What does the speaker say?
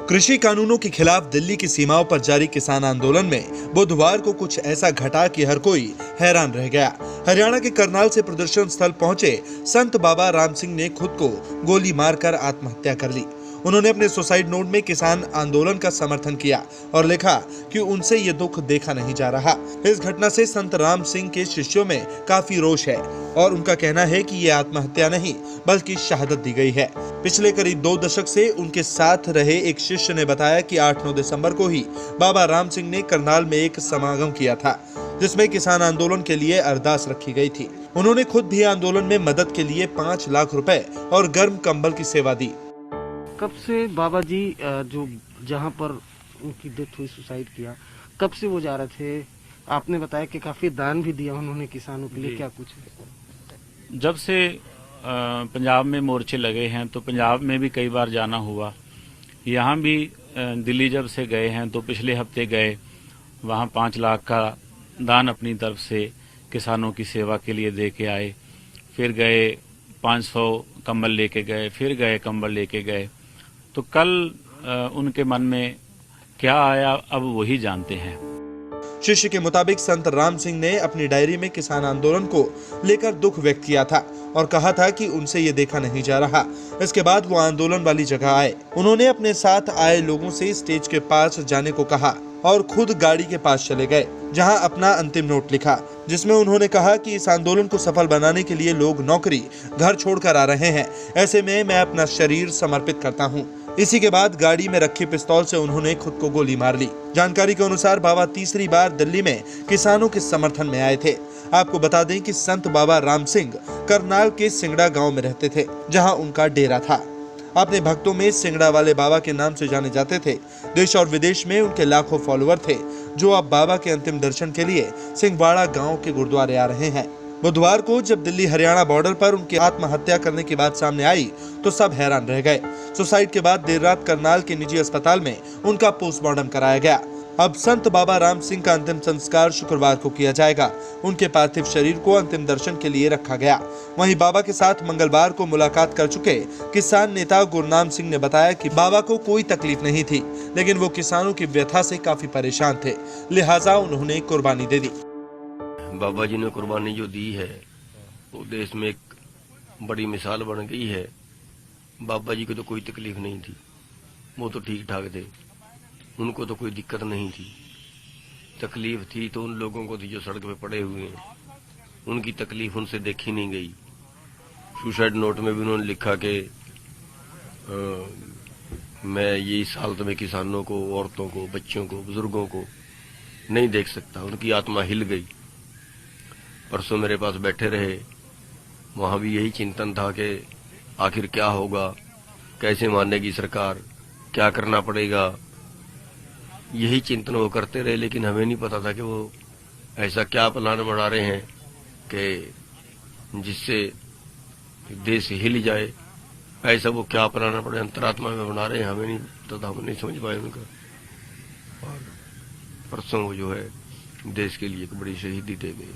कृषि कानूनों के खिलाफ दिल्ली की सीमाओं पर जारी किसान आंदोलन में बुधवार को कुछ ऐसा घटा कि हर कोई हैरान रह गया। हरियाणा के करनाल से प्रदर्शन स्थल पहुंचे संत बाबा राम सिंह ने खुद को गोली मारकर आत्महत्या कर ली। उन्होंने अपने सुसाइड नोट में किसान आंदोलन का समर्थन किया और लिखा कि उनसे ये दुख देखा नहीं जा रहा। इस घटना से संत राम सिंह के शिष्यों में काफी रोष है और उनका कहना है कि ये आत्महत्या नहीं बल्कि शहादत दी गई है। पिछले करीब 2 दशक से उनके साथ रहे एक शिष्य ने बताया कि 8-9 दिसंबर को ही बाबा राम सिंह ने करनाल में एक समागम किया था जिसमें किसान आंदोलन के लिए अरदास रखी गई थी। उन्होंने खुद भी आंदोलन में मदद के लिए 5 लाख रुपए और गर्म कंबल की सेवा दी। कब से बाबा जी जो जहाँ पर उनकी डेथ हुई, सुसाइड किया, कब से वो जा रहे थे? आपने बताया कि काफी दान भी दिया उन्होंने किसानों के लिए, क्या कुछ है? जब से पंजाब में मोर्चे लगे हैं तो पंजाब में भी कई बार जाना हुआ। यहाँ भी दिल्ली जब से गए हैं तो पिछले हफ्ते गए, वहाँ 5 लाख का दान अपनी तरफ से किसानों की सेवा के लिए दे के आए। फिर गए 500 कंबल लेके गए, फिर गए कंबल लेके गए। तो कल उनके मन में क्या आया अब वही जानते हैं। शिष्य के मुताबिक संत राम सिंह ने अपनी डायरी में किसान आंदोलन को लेकर दुख व्यक्त किया था और कहा था कि उनसे ये देखा नहीं जा रहा। इसके बाद वो आंदोलन वाली जगह आए। उन्होंने अपने साथ आए लोगों से स्टेज के पास जाने को कहा और खुद गाड़ी के पास चले गए जहां अपना अंतिम नोट लिखा, जिसमें उन्होंने कहा कि इस आंदोलन को सफल बनाने के लिए लोग नौकरी घर छोड़कर आ रहे हैं। ऐसे में मैं अपना शरीर समर्पित करता हूं। इसी के बाद गाड़ी में रखी पिस्तौल से उन्होंने खुद को गोली मार ली। जानकारी के अनुसार बाबा तीसरी बार दिल्ली में किसानों के समर्थन में आए थे। आपको बता दें कि संत बाबा राम सिंह करनाल के सिंगड़ा गांव में रहते थे जहां उनका डेरा था। अपने भक्तों में सिंगड़ा वाले बाबा के नाम से जाने जाते थे। देश और विदेश में उनके लाखों फॉलोअर थे जो अब बाबा के अंतिम दर्शन के लिए सिंहवाड़ा गांव के गुरुद्वारे आ रहे हैं। बुधवार को जब दिल्ली हरियाणा बॉर्डर पर उनकी आत्महत्या करने की बात सामने आई तो सब हैरान रह गए। सुसाइड के बाद देर रात करनाल के निजी अस्पताल में उनका पोस्टमार्टम कराया गया। अब संत बाबा राम सिंह का अंतिम संस्कार शुक्रवार को किया जाएगा। उनके पार्थिव शरीर को अंतिम दर्शन के लिए रखा गया। वहीं बाबा के साथ मंगलवार को मुलाकात कर चुके किसान नेता गुरनाम सिंह ने बताया कि बाबा को कोई तकलीफ नहीं थी, लेकिन वो किसानों की व्यथा से काफी परेशान थे, लिहाजा उन्होंने कुर्बानी दे दी। बाबा जी ने कुर्बानी जो दी है वो देश में एक बड़ी मिसाल बन गई है। बाबा जी को तो कोई तकलीफ नहीं थी, वो तो ठीक ठाक थे, उनको तो कोई दिक्कत नहीं थी। तकलीफ थी तो उन लोगों को थी जो सड़क पे पड़े हुए हैं, उनकी तकलीफ उनसे देखी नहीं गई। सुसाइड नोट में भी उन्होंने लिखा कि मैं ये इस हालत में किसानों को, औरतों को, बच्चों को, बुजुर्गों को नहीं देख सकता। उनकी आत्मा हिल गई। परसों मेरे पास बैठे रहे, वहां भी यही चिंतन था कि आखिर क्या होगा, कैसे मानेगी सरकार, क्या करना पड़ेगा, यही चिंतन वो करते रहे। लेकिन हमें नहीं पता था कि वो ऐसा क्या प्लान बना रहे हैं कि जिससे देश हिल जाए। ऐसा वो क्या प्लान बड़े अंतरात्मा में बना रहे हैं, हमें नहीं पता, हम नहीं समझ पाए उनका। और परसों वो जो है देश के लिए एक बड़ी शहीदी दे गए।